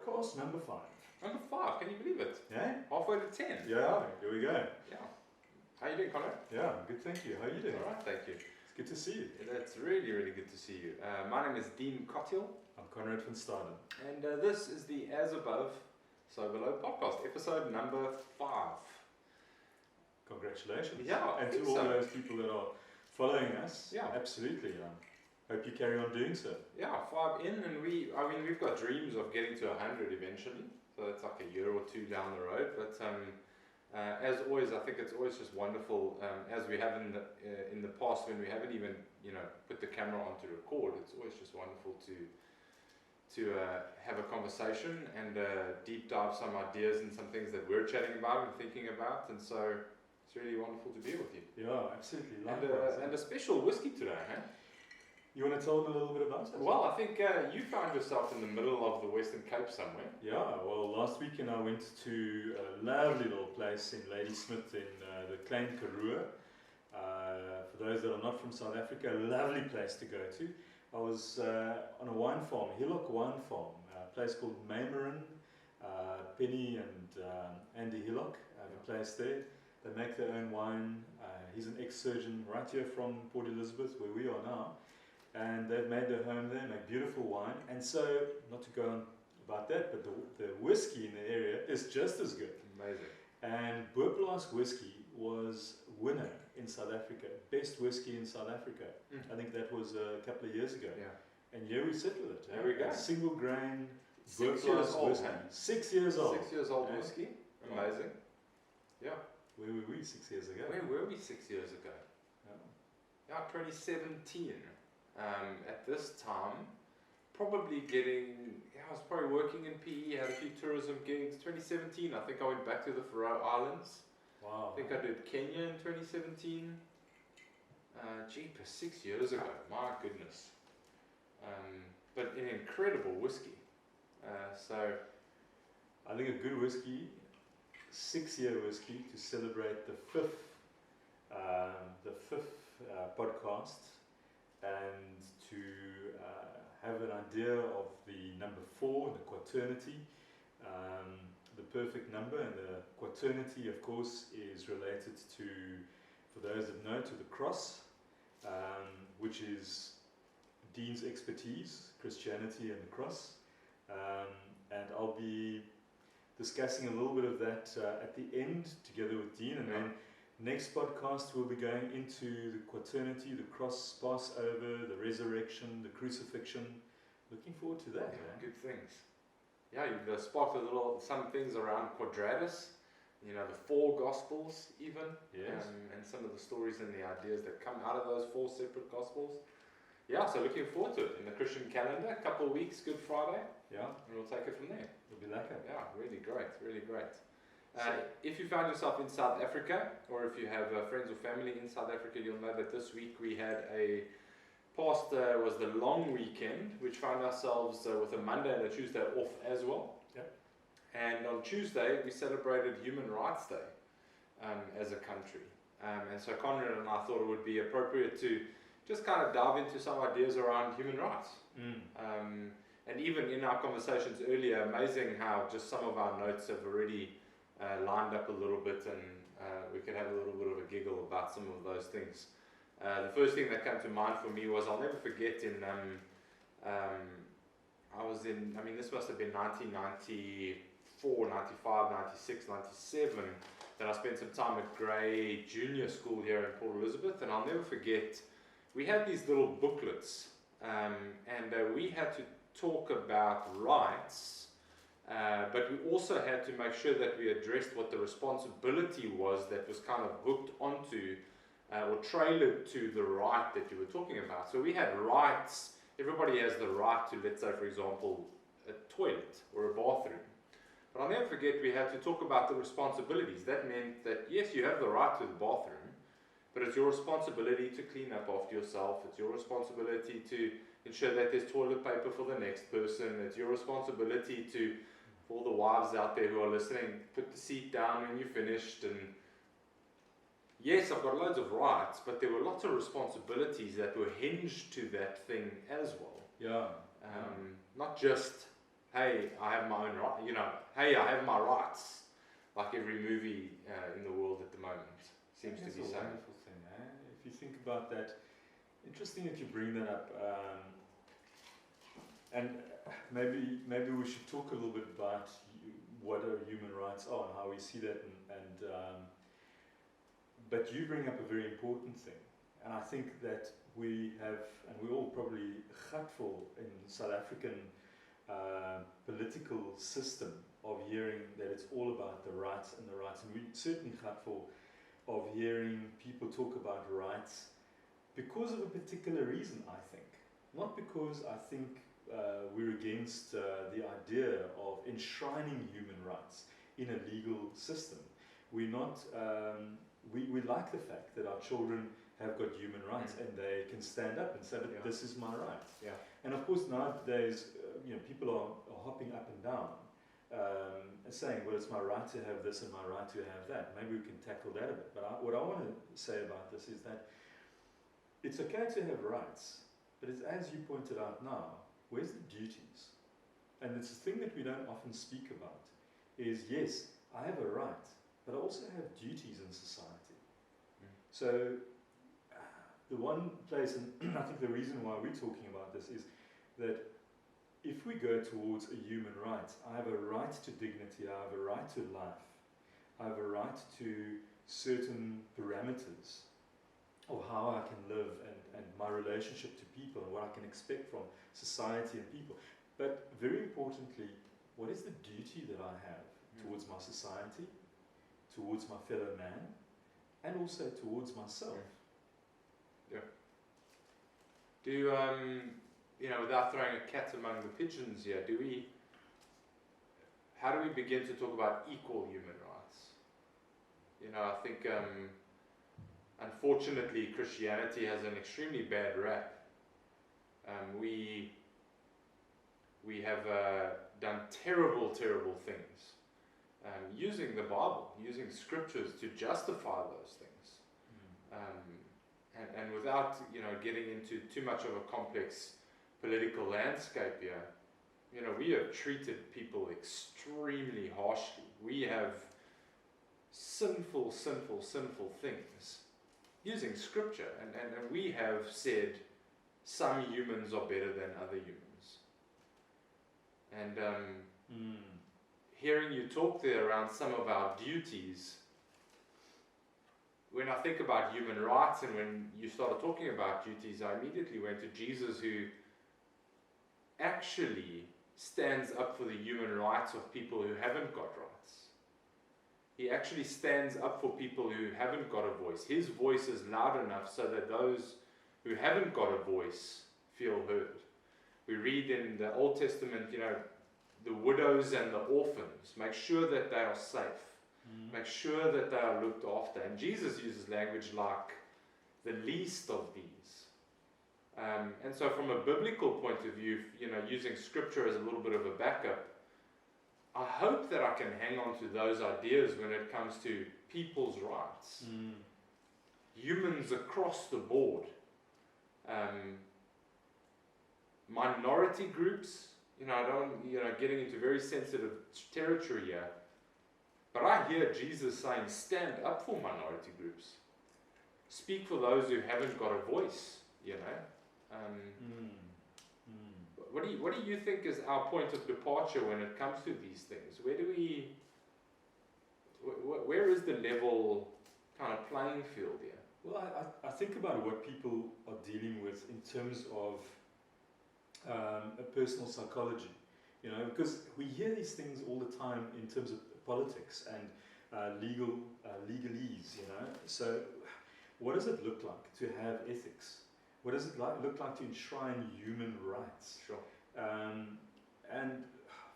Podcast number 5. Number 5, can you believe it? Yeah? Halfway to 10. Yeah, here we go. Yeah. How you doing, Konrad? Yeah, good, thank you. How are you doing? All right, thank you. It's good to see you. It's really, really good to see you. My name is Dean and Konrad, I'm Konrad van Staden. and this is the As Above, So Below podcast, episode number 5. Congratulations. Yeah, I and think to all so. those people that are following us, Yeah. absolutely. Hope you carry on doing so. Yeah, 5 in, and we've got dreams of getting to 100 eventually. So it's like a year or two down the road. But as always, I think it's always just wonderful. As we have in the past, when we haven't even put the camera on to record, it's always just wonderful to have a conversation and deep dive some ideas and some things that we're chatting about and thinking about. And so it's really wonderful to be with you. Yeah, absolutely. And a special whiskey today, huh? You want to tell them a little bit about it? Well, I think you found yourself in the middle of the Western Cape somewhere. Yeah, well, last weekend I went to a lovely little place in Ladysmith in the Klein Karoo. For those that are not from South Africa, a lovely place to go to. I was on a wine farm, Hillock Wine Farm, a place called Maymarin. Penny and Andy Hillock have a place there. They make their own wine. He's an ex-surgeon right here from Port Elizabeth, where we are now. And they've made their home there, make beautiful wine. And so, not to go on about that, but the whiskey in the area is just as good. Amazing. And Boerplaas whiskey was winner in South Africa, best whiskey in South Africa. I think that was a couple of years ago. Yeah. And here we sit with it. There we go. A single grain 6 years Boerplaas old, whiskey. huh? 6 years old. 6 years old Yeah. whiskey. Amazing. Yeah. Where were we 6 years ago? Where were we 6 years ago? Yeah. Yeah, 2017. At this time, probably I was probably working in PE, had a few tourism gigs. 2017, I think I went back to the Faroe Islands. Wow. I think I did Kenya in 2017. Jeepers, 6 years ago, my goodness. But an incredible whiskey. So, I think a good whiskey, 6-year whiskey, to celebrate the fifth podcast, and to have an idea of the number 4, the quaternity, the perfect number. And the quaternity, of course, is related to, for those that know, to the cross, which is Dean's expertise, Christianity and the cross. And I'll be discussing a little bit of that at the end together with Dean, and then next podcast we'll be going into the quaternity, the cross, Passover, the resurrection, the crucifixion. Looking forward to that. yeah, good things. Yeah, you've spotted some things around Quadratus, the 4 Gospels even, Yes. and some of the stories and the ideas that come out of those 4 separate Gospels. Yeah, so looking forward to it. In the Christian calendar, a couple of weeks, Good Friday, Yeah, and we'll take it from there. it'll be lekker. Yeah, really great, really great. If you found yourself in South Africa, or if you have friends or family in South Africa, you'll know that this week we had was the long weekend, which found ourselves with a Monday and a Tuesday off as well. Yep. And on Tuesday, we celebrated Human Rights Day as a country. And so Konrad and I thought it would be appropriate to just kind of dive into some ideas around human rights. And even in our conversations earlier, amazing how just some of our notes have already lined up a little bit, and we could have a little bit of a giggle about some of those things. The first thing that came to mind for me was, I'll never forget this must have been 1994, 95, 96, 97, that I spent some time at Grey Junior School here in Port Elizabeth, and I'll never forget, we had these little booklets, and we had to talk about rights, but we also had to make sure that we addressed what the responsibility was that was kind of hooked onto or trailered to the right that you were talking about. So we had rights. Everybody has the right to, let's say, for example, a toilet or a bathroom. But I'll never forget, we had to talk about the responsibilities. That meant that, yes, you have the right to the bathroom, but it's your responsibility to clean up after yourself. It's your responsibility to ensure that there's toilet paper for the next person. It's your responsibility to, for all the wives out there who are listening, put the seat down when you're finished. And yes, I've got loads of rights, but there were lots of responsibilities that were hinged to that thing as well. Yeah. Not just hey, I have my own right, hey, I have my rights, like every movie in the world at the moment seems to be That's a saying. wonderful thing, eh? If you think about that, interesting that you bring that up. And maybe we should talk a little bit about what our human rights are and how we see that. But you bring up a very important thing, and I think that we have, and we're all probably gutful in South African political system of hearing that it's all about the rights and the rights, and we certainly gutful of hearing people talk about rights because of a particular reason, I think. Not because I think we're against the idea of enshrining human rights in a legal system. We're not, we like the fact that our children have got human rights and they can stand up and say that this is my right. Yeah. And of course nowadays, people are hopping up and down and saying, well, it's my right to have this and my right to have that. Maybe we can tackle that a bit. But what I want to say about this is that it's okay to have rights, but it's, as you pointed out now, where's the duties? And it's a thing that we don't often speak about, is yes, I have a right, but I also have duties in society. So the one place, and I think the reason why we're talking about this is that if we go towards a human right, I have a right to dignity, I have a right to life, I have a right to certain parameters of how I can live and my relationship to people and what I can expect from society and people. But very importantly, what is the duty that I have towards my society, towards my fellow man, and also towards myself? Yeah. Do without throwing a cat among the pigeons here, how do we begin to talk about equal human rights? I think unfortunately Christianity has an extremely bad rap. We have done terrible things using the Bible, using scriptures to justify those things. And without getting into too much of a complex political landscape here, we have treated people extremely harshly. We have sinful things using scripture, and we have said some humans are better than other humans. And hearing you talk there around some of our duties, when I think about human rights and when you started talking about duties, I immediately went to Jesus, who actually stands up for the human rights of people who haven't got rights. He actually stands up for people who haven't got a voice. His voice is loud enough so that those who haven't got a voice feel heard. We read in the Old Testament, the widows and the orphans, make sure that they are safe. Make sure that they are looked after. And Jesus uses language like the least of these. And so from a biblical point of view, using scripture as a little bit of a backup, I hope that I can hang on to those ideas when it comes to people's rights. Humans across the board. Minority groups, I don't, getting into very sensitive territory here, but I hear Jesus saying, stand up for minority groups. Speak for those who haven't got a voice, What do you think is our point of departure when it comes to these things? Where is the level kind of playing field here? Well, I think about what people are dealing with in terms of a personal psychology, because we hear these things all the time in terms of politics and legalese, So what does it look like to have ethics? What does it look like to enshrine human rights? Sure. And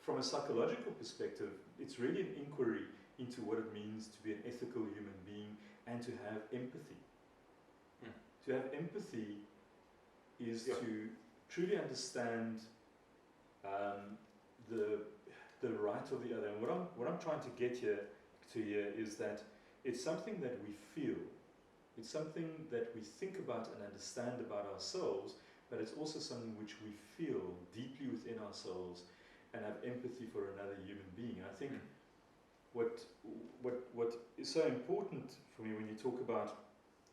from a psychological perspective, it's really an inquiry into what it means to be an ethical human being and to have empathy. To have empathy is to truly understand the right of the other. And what I'm trying to get here is that it's something that we feel. It's something that we think about and understand about ourselves, but it's also something which we feel deeply within ourselves and have empathy for another human being. I think what is so important for me when you talk about,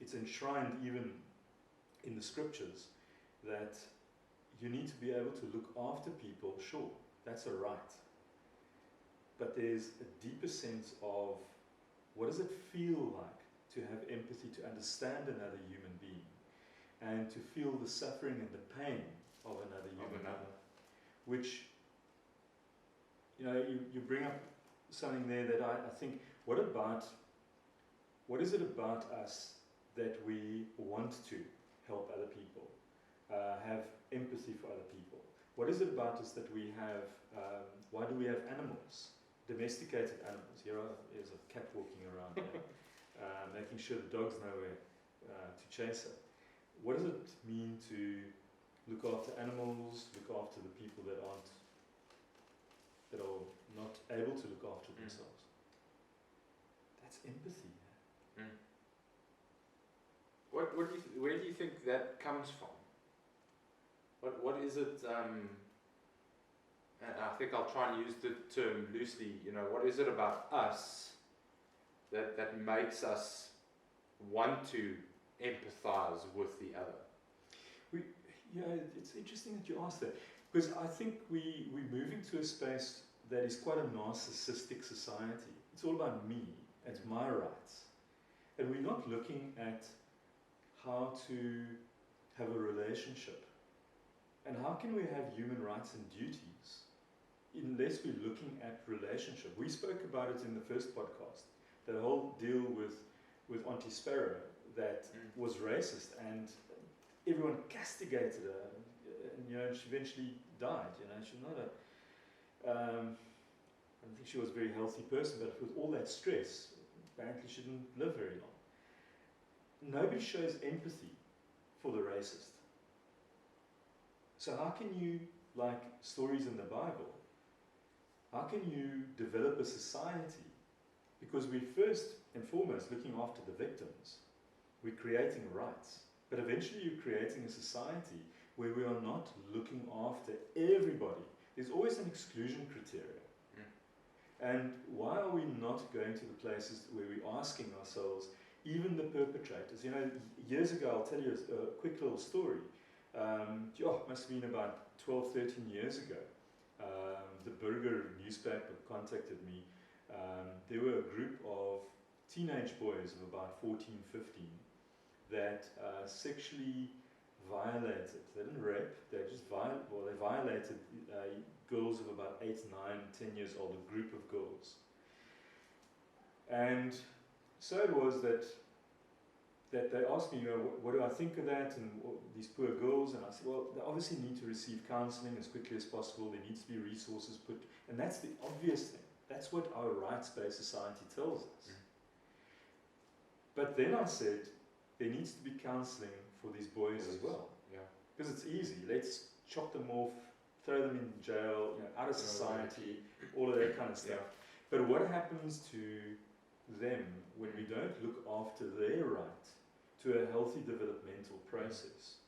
it's enshrined even in the scriptures, that you need to be able to look after people, sure, that's a right. But there's a deeper sense of what does it feel like to have empathy, to understand another human being, and to feel the suffering and the pain of another human being. Which, you bring up something there that I think, what is it about us that we want to help other people, have empathy for other people? What is it about us that we have, why do we have animals, domesticated animals? Here's a cat walking around there, making sure the dogs know where to chase her. What does it mean to look after animals, look after the people that are not able to look after themselves? That's empathy. Where do you think that comes from? What is it? And I think I'll try and use the term loosely. What is it about us that makes us want to empathize with the other? It's interesting that you ask that, because I think we're moving to a space that is quite a narcissistic society. It's all about me, it's my rights. And we're not looking at how to have a relationship. And how can we have human rights and duties unless we're looking at relationship? We spoke about it in the first podcast, the whole deal with Auntie Sparrow that was racist, and everyone castigated her, and she eventually died. She's not I don't think she was a very healthy person, but with all that stress, apparently she didn't live very long. Nobody shows empathy for the racist. So how can you, like stories in the Bible, how can you develop a society? Because we're first and foremost looking after the victims. We're creating rights. But eventually you're creating a society where we are not looking after everybody. There's always an exclusion criteria. And why are we not going to the places where we're asking ourselves, even the perpetrators? Years ago, I'll tell you a quick little story. It must have been about 12, 13 years ago. The Burger newspaper contacted me. There were a group of teenage boys of about 14, 15 that sexually violated. They didn't rape, they just they violated girls of about 8, 9, 10 years old, a group of girls. And so it was that they asked me, what do I think of that, and these poor girls, and I said, well, they obviously need to receive counseling as quickly as possible. There needs to be resources put, and that's the obvious thing. That's what our rights-based society tells us. But then I said, there needs to be counseling for these boys as well. Because it's easy. Let's chop them off, throw them in jail, out of society, all of that kind of stuff. But what happens to them when we don't look after their right to a healthy developmental process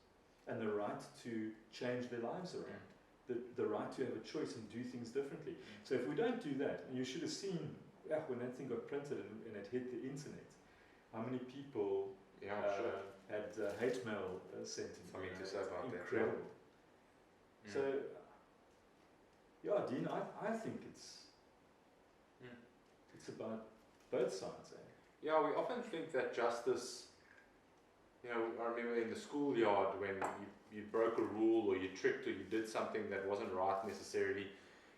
and the right to change their lives around, the right to have a choice and do things differently? So if we don't do that, and you should have seen when that thing got printed and it hit the internet, how many people had hate mail sent to me. Something to say about that. Incredible. So, Dean, I think it's about both sides. Yeah, we often think that justice, I remember in the schoolyard when you broke a rule or you tricked or you did something that wasn't right necessarily,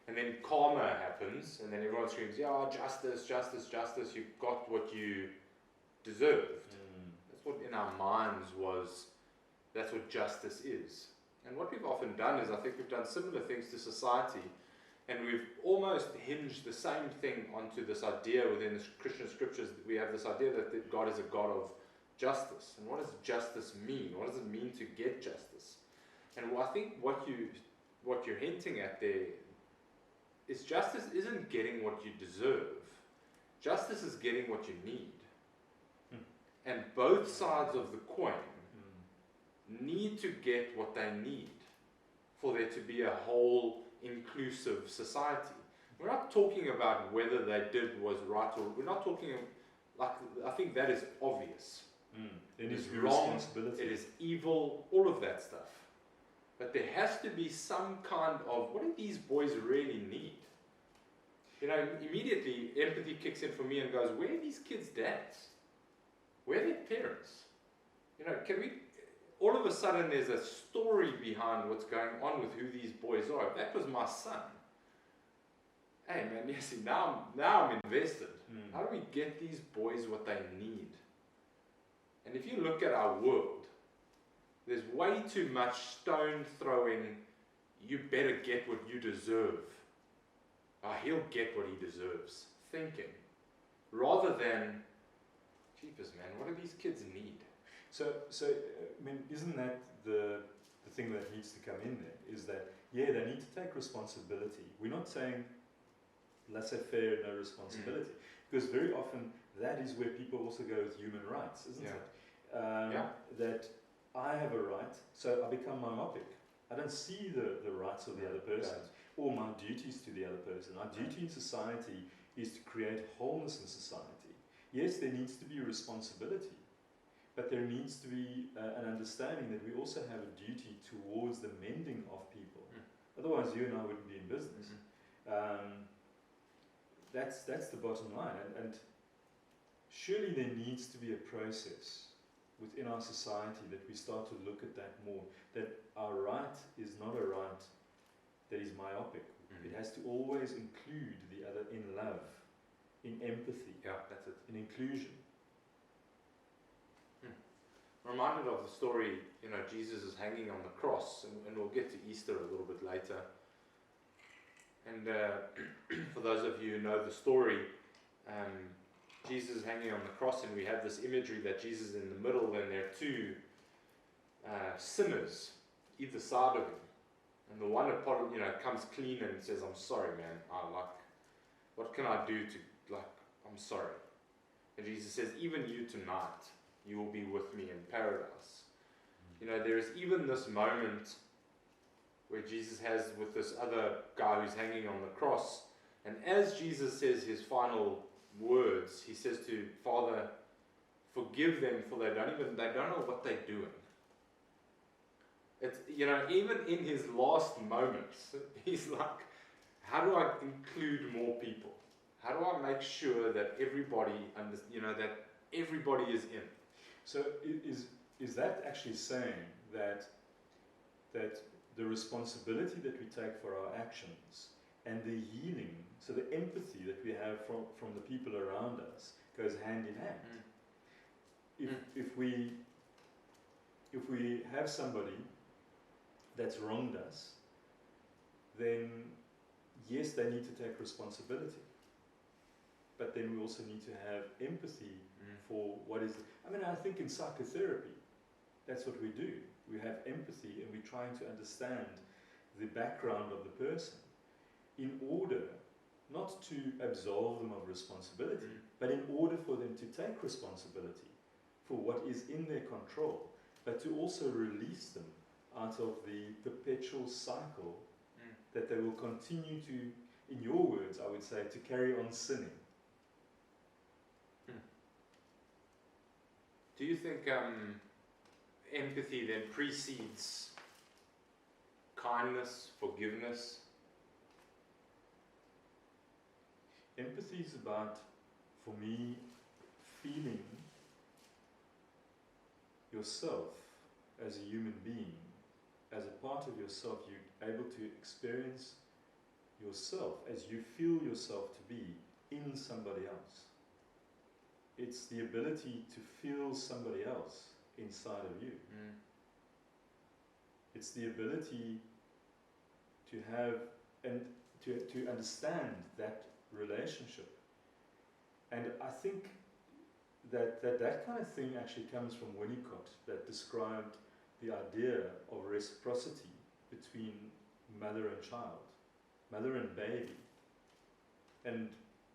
and then karma happens, and then everyone screams, justice, justice, justice, you got what you deserved. That's what in our minds that's what justice is. And what we've often done is, I think we've done similar things to society, and we've almost hinged the same thing onto this idea within the Christian scriptures. That we have this idea that God is a God of justice. And what does justice mean? What does it mean to get justice? And I think what you're hinting at there is justice isn't getting what you deserve. Justice is getting what you need. And both sides of the coin need to get what they need for there to be a whole inclusive society. We're not talking about whether they did was right, or we're not talking like, I think that is obvious. It is your wrong, responsibility. it is evil, all of that stuff. But there has to be some kind of, what do these boys really need? You know, immediately empathy kicks in for me and goes, where are these kids' dads? Where are their parents? You know, can we, all of a sudden there's a story behind what's going on with who these boys are. If that was my son, hey man, you see, now I'm invested. How do we get these boys what they need? And if you look at our world, there's way too much stone throwing, you better get what you deserve. He'll get what he deserves, thinking. Rather than, jeepers man, what do these kids need? So I mean, isn't that the thing that needs to come in there? Is that, yeah, they need to take responsibility. We're not saying laissez-faire, no responsibility. Because very often that is where people also go with human rights, isn't it? That I have a right, so I become myopic. I don't see the rights of the other person or my duties to the other person. Our duty in society is to create wholeness in society. Yes, there needs to be responsibility, but there needs to be an understanding that we also have a duty towards the mending of people. Otherwise, you and I wouldn't be in business. That's the bottom line. And surely there needs to be a process within our society that we start to look at that more, that our right is not a right that is myopic. It has to always include the other in love, in empathy, That's it. in inclusion. Reminded of the story, you know, Jesus is hanging on the cross, and we'll get to Easter a little bit later. And for those of you who know the story, Jesus is hanging on the cross, and we have this imagery that Jesus is in the middle, and there are two sinners either side of him. And the one that comes clean and says, "I'm sorry, man. What can I do to, I'm sorry." And Jesus says, "Even you tonight, you will be with me in paradise." You know, there is even this moment where Jesus has with this other guy who's hanging on the cross, and as Jesus says his final words, he says to Father, "Forgive them, for they don't know what they're doing." It's, you know, even in his last moments, he's like, how do I include more people? How do I make sure that everybody that everybody is in? So is that actually saying that the responsibility that we take for our actions and the healing, so the empathy that we have from the people around us, goes hand in hand? If we have somebody that's wronged us, then yes, they need to take responsibility. But then we also need to have empathy for what is. I think in psychotherapy, that's what we do. We have empathy and we're trying to understand the background of the person in order not to absolve them of responsibility, but in order for them to take responsibility for what is in their control, but to also release them out of the perpetual cycle that they will continue to, in your words, I would say, to carry on sinning. Do you think empathy then precedes kindness, forgiveness? Empathy is about, for me, feeling yourself as a human being. As a part of yourself, you're able to experience yourself as you feel yourself to be in somebody else. It's the ability to feel somebody else inside of you. It's the ability to have and to understand that relationship. And I think that kind of thing actually comes from Winnicott, that described the idea of reciprocity between mother and child, mother and baby. And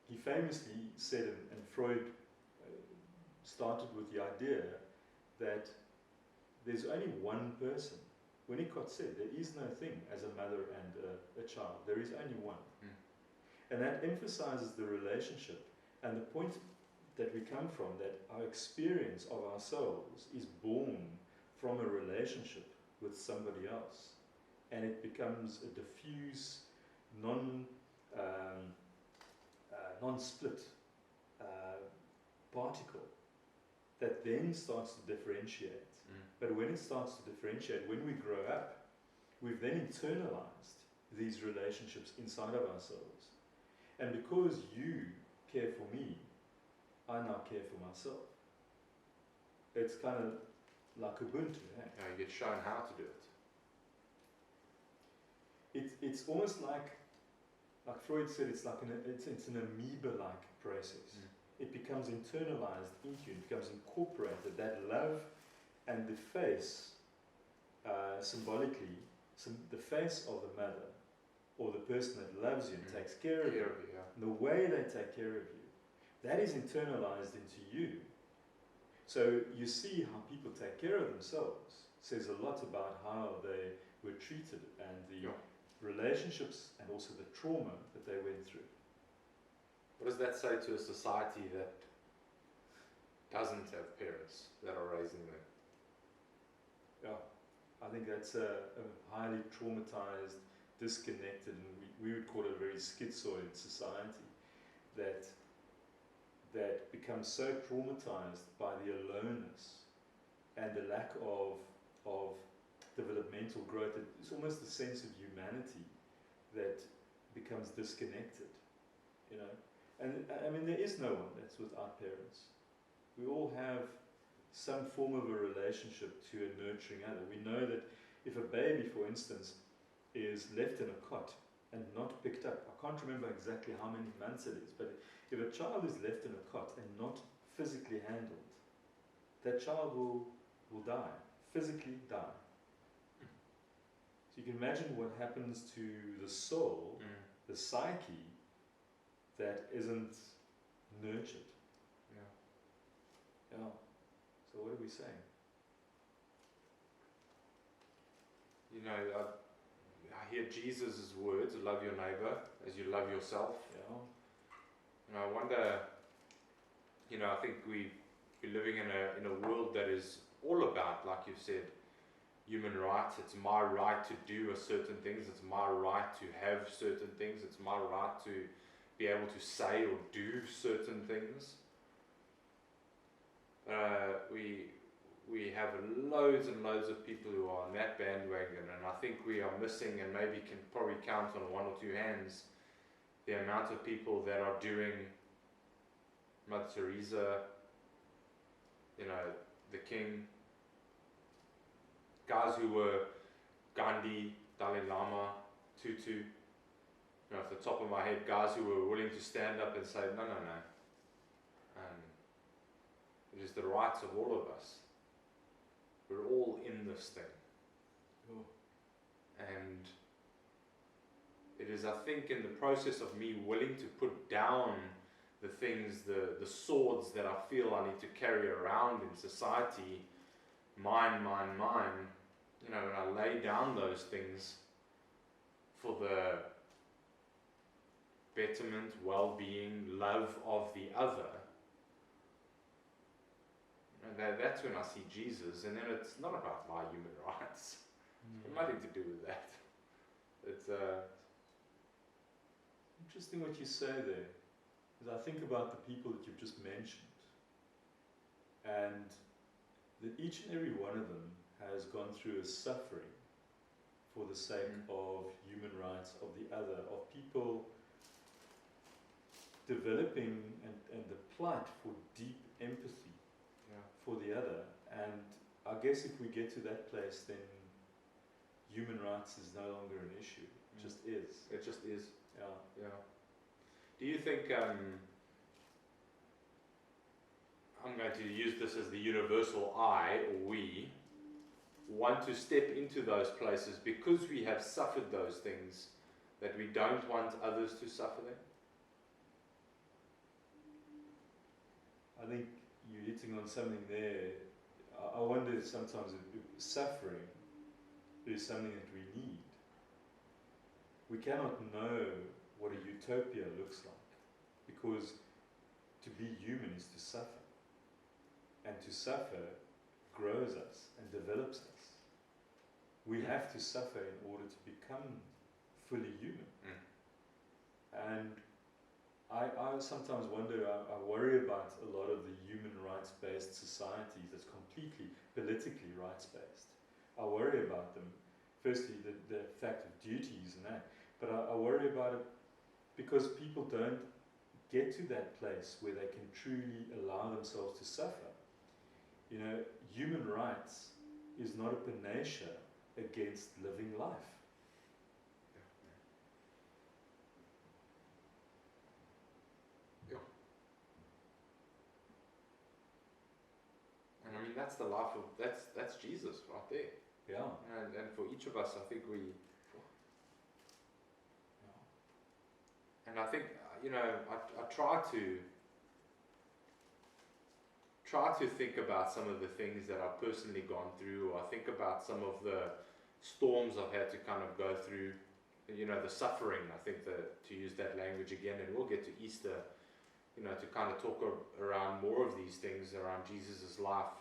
he famously said, and Freud started with the idea that there's only one person Winnicott said, there is no thing as a mother and a child. There is only one. And that emphasizes the relationship and the point that we come from, that our experience of ourselves is born from a relationship with somebody else. And it becomes a diffuse, non-split particle that then starts to differentiate. But when it starts to differentiate, when we grow up, we've then internalized these relationships inside of ourselves. And because you care for me, I now care for myself. It's kind of like Ubuntu. Eh? Yeah, you get shown how to do it. It's almost like Freud said, it's an amoeba-like process. It becomes internalized into you, it becomes incorporated. That love and the face, symbolically, the face of the mother or the person that loves you and takes care of you, and the way they take care of you, that is internalized into you. So you see how people take care of themselves says a lot about how they were treated and the relationships and also the trauma that they went through. What does that say to a society that doesn't have parents that are raising them? Yeah, I think that's a highly traumatized, disconnected, and we would call it a very schizoid society that becomes so traumatized by the aloneness and the lack of developmental growth. It's almost a sense of humanity that becomes disconnected, you know. And I mean, there is no one that's without parents. We all have some form of a relationship to a nurturing other. We know that if a baby, for instance, is left in a cot and not picked up, I can't remember exactly how many months it is, but if a child is left in a cot and not physically handled, that child will die, physically die. So you can imagine what happens to the soul, the psyche, that isn't nurtured. Yeah. So what are we saying? You know, I hear Jesus' words, love your neighbor as you love yourself. Yeah. And I wonder, you know, I think we're living in a world that is all about, like you've said, human rights. It's my right to do certain things. It's my right to have certain things. It's my right to be able to say or do certain things. We have loads and loads of people who are on that bandwagon, and I think we are missing, and maybe can probably count on one or two hands, the amount of people that are doing Mother Teresa, you know, the King, guys who were Gandhi, Dalai Lama, Tutu, you know, off the top of my head, guys who were willing to stand up and say, no. It is the rights of all of us. We're all in this thing. Oh. And it is, I think, in the process of me willing to put down the things, the swords that I feel I need to carry around in society, mine, you know, when I lay down those things for the betterment, well-being, love of the other, and that's when I see Jesus. And then it's not about my human rights. It's got nothing to do with that. It's interesting what you say there, because I think about the people that you've just mentioned, and that each and every one of them has gone through a suffering for the sake of human rights, of the other, of people developing and the plight for deep empathy for the other. And I guess if we get to that place, then human rights is no longer an issue. It just is. It just is. Yeah. Do you think, I'm going to use this as the universal I, or we, want to step into those places because we have suffered those things, that we don't want others to suffer them? I think you're hitting on something there. I wonder sometimes if suffering It is something that we need. We cannot know what a utopia looks like, because to be human is to suffer. And to suffer grows us and develops us. We have to suffer in order to become fully human. And I sometimes wonder, I worry about a lot of the human rights-based societies that's completely politically rights-based. I worry about them. Firstly, the fact of duties and that. But I worry about it because people don't get to that place where they can truly allow themselves to suffer. You know, human rights is not a panacea against living life. And I mean, that's the life of, that's Jesus right there. Yeah. And for each of us, I think and I think, you know, I try to think about some of the things that I've personally gone through, or I think about some of the storms I've had to kind of go through, you know, the suffering. I think that, to use that language again, and we'll get to Easter, you know, to kind of talk around more of these things around Jesus' life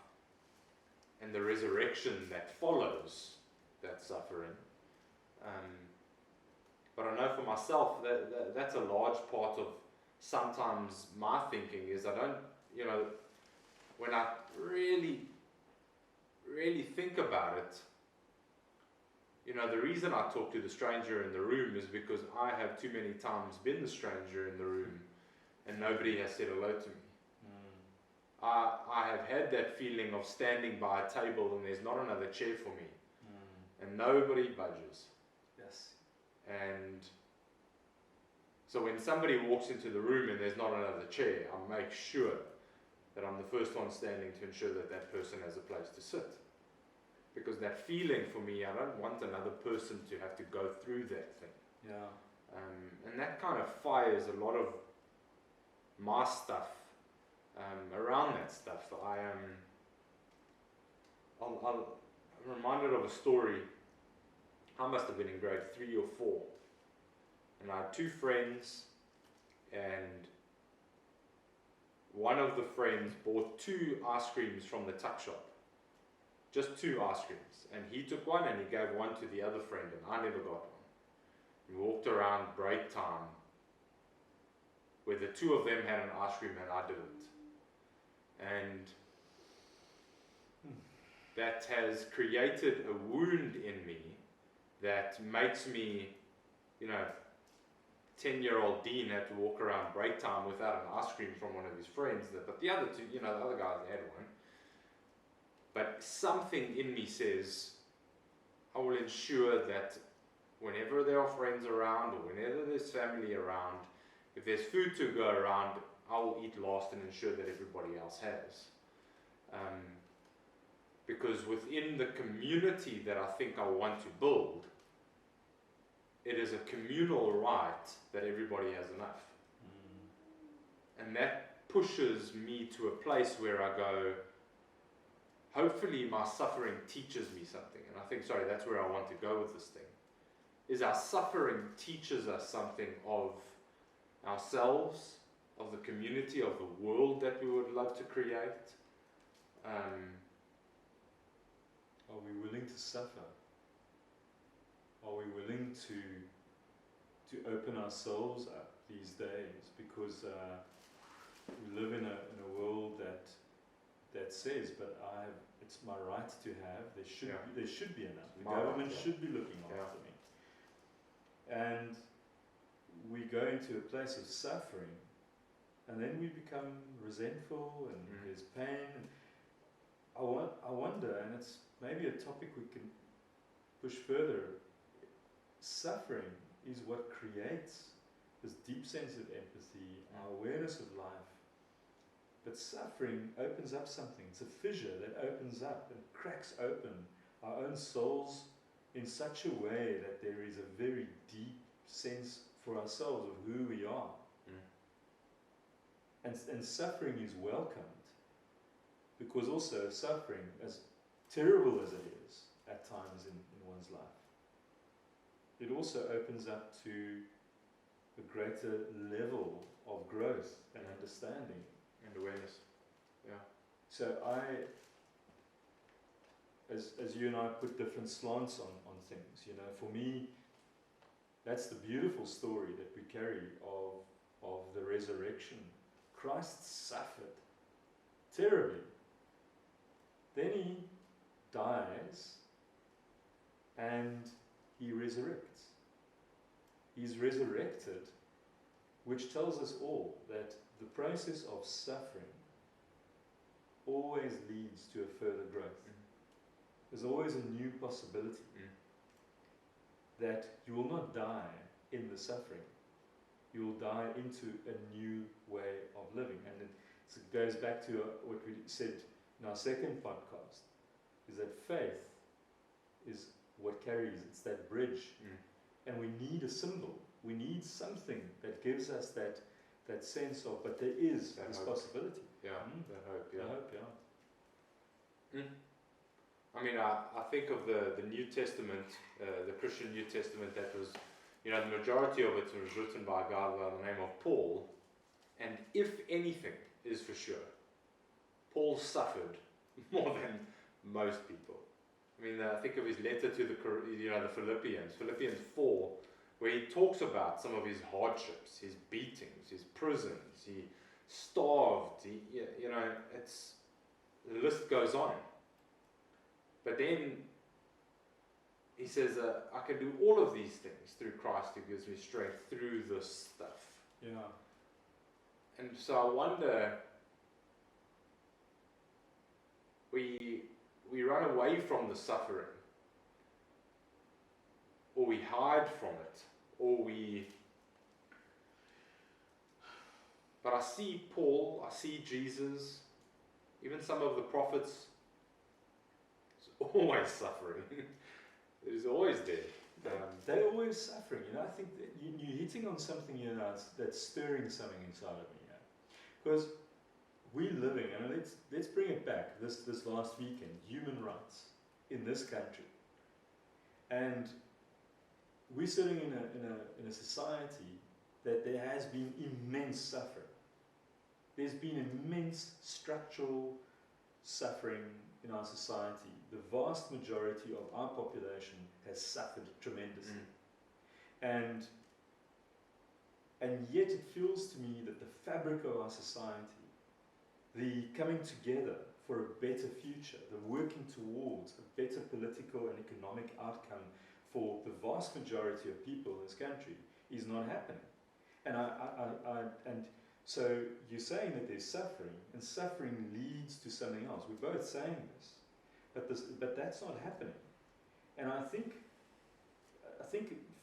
and the resurrection that follows that suffering. But I know for myself that that's a large part of sometimes my thinking is I don't, you know, when I really, really think about it, you know, the reason I talk to the stranger in the room is because I have too many times been the stranger in the room and nobody has said hello to me. I have had that feeling of standing by a table and there's not another chair for me, and nobody budges. Yes. And so when somebody walks into the room and there's not another chair, I make sure that I'm the first one standing to ensure that that person has a place to sit. Because that feeling for me, I don't want another person to have to go through that thing. Yeah. And that kind of fires a lot of my stuff around that stuff. I'm reminded of a story. I must have been in grade 3 or 4. And I had 2 friends, and one of the friends bought 2 ice creams from the tuck shop. Just 2 ice creams. And he took one and he gave one to the other friend, and I never got one. We walked around break time where the 2 of them had an ice cream and I didn't. And that has created a wound in me that makes me, you know, 10-year-old Dean had to walk around break time without an ice cream from one of his friends. But the other 2, you know, the other guys had one. But something in me says, I will ensure that whenever there are friends around or whenever there's family around, if there's food to go around, I will eat last and ensure that everybody else has. Because within the community that I think I want to build, it is a communal right that everybody has enough. And that pushes me to a place where I go, hopefully my suffering teaches me something. And I think, that's where I want to go with this thing. Is our suffering teaches us something of ourselves, of the community, of the world that we would love to create. Are we willing to suffer? Are we willing to open ourselves up these days? Because we live in a world that says, but it's my right to have. There should be enough. The government should be looking after me. And we go into a place of suffering, and then we become resentful, and there's pain. I wonder, and it's maybe a topic we can push further. Suffering is what creates this deep sense of empathy, our awareness of life. But suffering opens up something. It's a fissure that opens up and cracks open our own souls in such a way that there is a very deep sense for ourselves of who we are. And suffering is welcomed. Because also suffering, as terrible as it is at times in one's life, it also opens up to a greater level of growth and understanding. And awareness. Yeah. So as you and I put different slants on things, you know, for me, that's the beautiful story that we carry of the resurrection. Christ suffered terribly. Then he dies and he resurrects. He's resurrected, which tells us all that the process of suffering always leads to a further growth. There's always a new possibility that you will not die in the suffering. You will die into a new way of living. And it goes back to what we said in our second podcast, is that faith is what carries, it's that bridge. And we need a symbol. We need something that gives us that sense of, but there is that this hope. Possibility. Yeah, that hope, yeah. The hope, yeah. I mean, I think of the New Testament, the Christian New Testament that was, you know, the majority of it was written by a guy by the name of Paul, and if anything is for sure, Paul suffered more than most people. I mean, I think of his letter to the Philippians 4, where he talks about some of his hardships, his beatings, his prisons, he starved, the list goes on. But then he says, I can do all of these things through Christ who gives me strength through this stuff. Yeah. And so I wonder, we run away from the suffering, or we hide from it, but I see Paul, I see Jesus, even some of the prophets, it's always suffering. It is always there. They're always suffering, you know. I think that you're hitting on something, you know, that's stirring something inside of me, because we're living, and let's bring it back. This last weekend, human rights in this country, and we're sitting in a society that there has been immense suffering. There's been immense structural suffering in our society. The vast majority of our population has suffered tremendously. And yet it feels to me that the fabric of our society, the coming together for a better future, the working towards a better political and economic outcome for the vast majority of people in this country is not happening. And so you're saying that there's suffering, and suffering leads to something else. We're both saying this, but that's not happening. And I think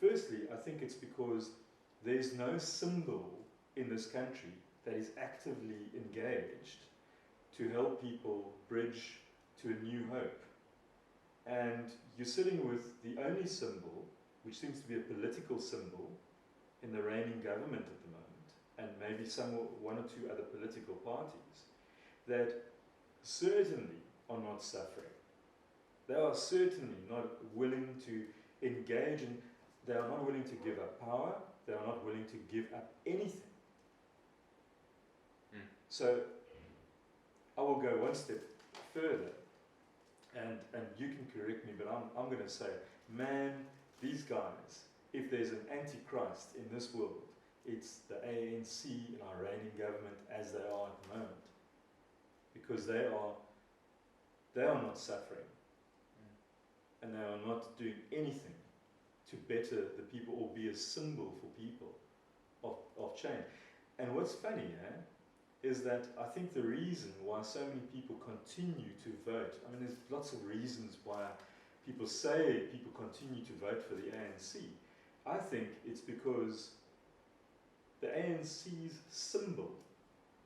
firstly, I think it's because there's no symbol in this country that is actively engaged to help people bridge to a new hope. And you're sitting with the only symbol, which seems to be a political symbol, in the reigning government at the moment, and maybe one or two other political parties, that certainly are not suffering. They are certainly not willing to engage, and they are not willing to give up power, they are not willing to give up anything. So I will go one step further, and you can correct me, but I'm going to say, man, these guys, if there's an antichrist in this world, it's the ANC and our reigning government as they are at the moment, because they are not suffering, and they are not doing anything to better the people or be a symbol for people of change. And what's funny, is that I think the reason why so many people continue to vote, I mean, there's lots of reasons why people say people continue to vote for the ANC. I think it's because the ANC's symbol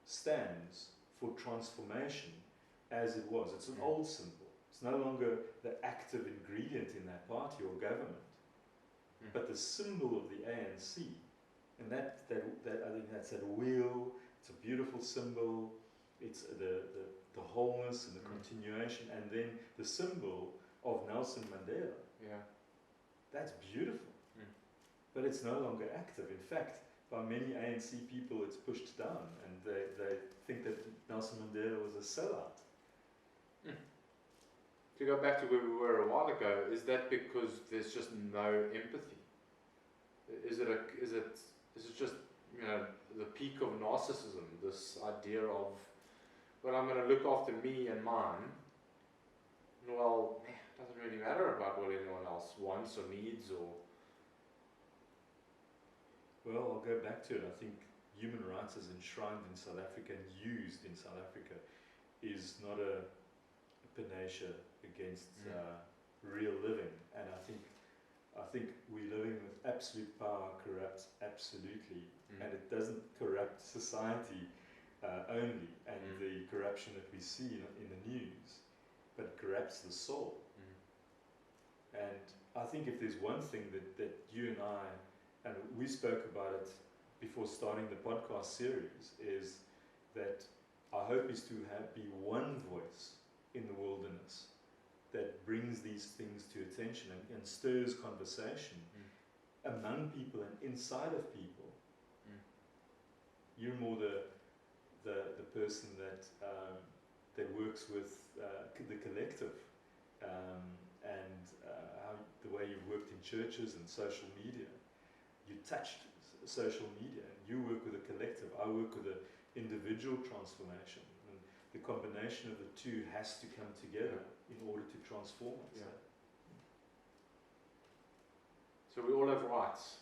stands for transformation as it was. It's an old symbol. It's no longer the active ingredient in that party or government. But the symbol of the ANC, and that I think that's that wheel. It's a beautiful symbol. It's the wholeness and the continuation, and then the symbol of Nelson Mandela. Yeah, that's beautiful. but it's no longer active. In fact, by many ANC people, it's pushed down, and they think that Nelson Mandela was a sellout. To go back to where we were a while ago, is that because there's just no empathy? Is it just, you know, the peak of narcissism? This idea of, well, I'm going to look after me and mine. Well, it doesn't really matter about what anyone else wants or needs or. Well, I'll go back to it. I think human rights as enshrined in South Africa and used in South Africa is not a panacea against real living. And I think we're living with absolute power corrupts absolutely, and it doesn't corrupt society only, and the corruption that we see in the news, but it corrupts the soul. And I think if there's one thing that you and I, and we spoke about it before starting the podcast series, is that our hope is to be one voice in the wilderness that brings these things to attention and stirs conversation among people and inside of people. You're more the person that works with the collective, and how the way you've worked in churches and social media. You touched social media, and you work with a collective. I work with an individual transformation, and the combination of the two has to come together in order to transform it. Yeah. So we all have rights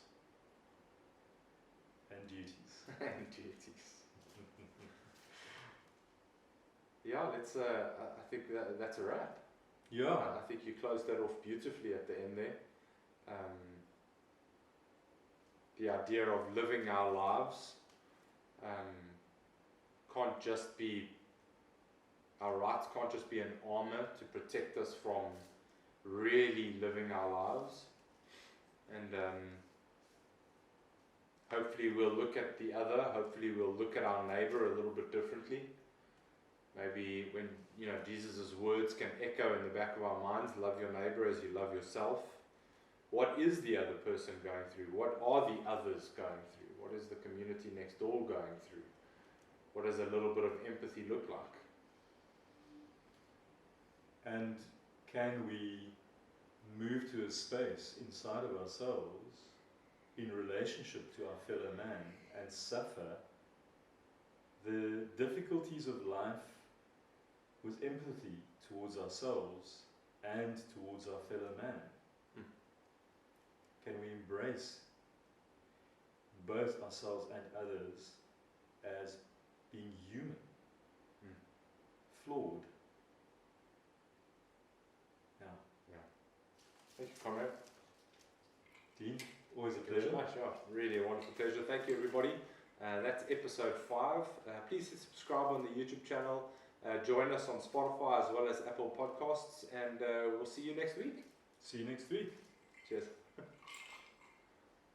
And duties. and duties. Yeah, let's. I think that's a wrap. Yeah. I think you closed that off beautifully at the end there. The idea of living our lives can't just be, our rights can't just be an armor to protect us from really living our lives. And hopefully we'll look at the other, hopefully we'll look at our neighbor a little bit differently. Maybe when, you know, Jesus' words can echo in the back of our minds, love your neighbor as you love yourself. What is the other person going through? What are the others going through? What is the community next door going through? What does a little bit of empathy look like? And can we move to a space inside of ourselves in relationship to our fellow man and suffer the difficulties of life with empathy towards ourselves and towards our fellow man? Can we embrace both ourselves and others as being human, flawed? Yeah. Thank you, Konrad. Dean, always a pleasure. Sure. Really a wonderful pleasure. Thank you, everybody. That's episode 5. Please subscribe on the YouTube channel. Join us on Spotify as well as Apple Podcasts, and we'll see you next week. See you next week. Cheers.